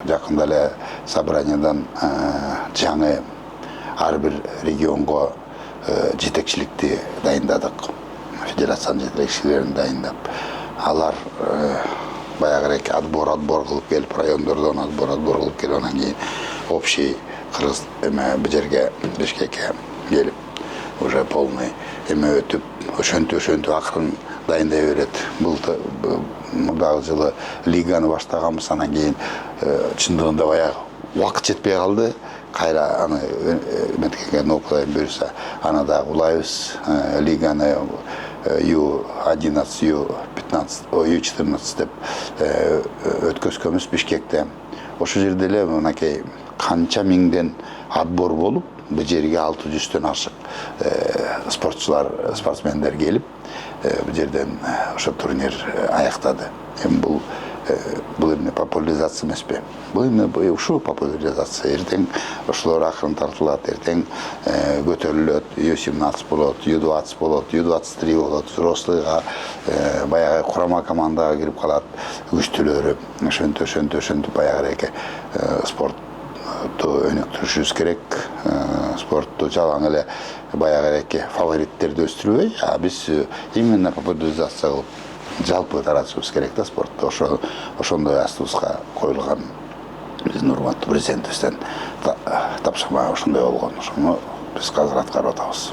Жақында эле собраниядан жаңы ар бир регионго жетекчиликти дайындадык. Федерациянын жетекчилерин дайындап, алар баягырээк отбор кылып келип, райондордон отбор кылып келип, анан кийин общий кыргыз бу жерге Бишкекке келип, уже полный өтүп, ошентип акырын дайындай берет. Мурдагы жылы лиганы баштаганбыз, анан кийин чындыгында баягы убакыт жетпей калды. Кайра аны эметке нокулайын буюрса, аны да улайбыз. Лиганы Ю-11, Ю-15, Ю-14 деп өткөзгөнбүз Бишкекте. Ошол жерде эле мынакей канча миңден отбор болуп, бул жерге 600-төн ашык спортсмендер келип, бул жерден ошо турнир аяктады. Эми бул эмне популяризация эмеспи? Бул эмне ушул популяризация. Эртең ошолор акырын тартылат, эртең көтөрүлөт, Ю-17 болот, Ю-20 болот, Ю-23 болот, взрослыйга баягы курама командага кирип калат күчтүүлөрү. Ошентип баягырээк спортту өнүктүрүшүбүз керек. Спортту жалаң эле баягырээк фавориттерди өстүрбөй, биз именно популяризация кылып жалпы таратышыбыз керек да спортту. Ошондой астыбызга коюлган биздин урматтуу президентибизден тапшырма ошондой болгон. Ошону биз азыр аткарып атабыз.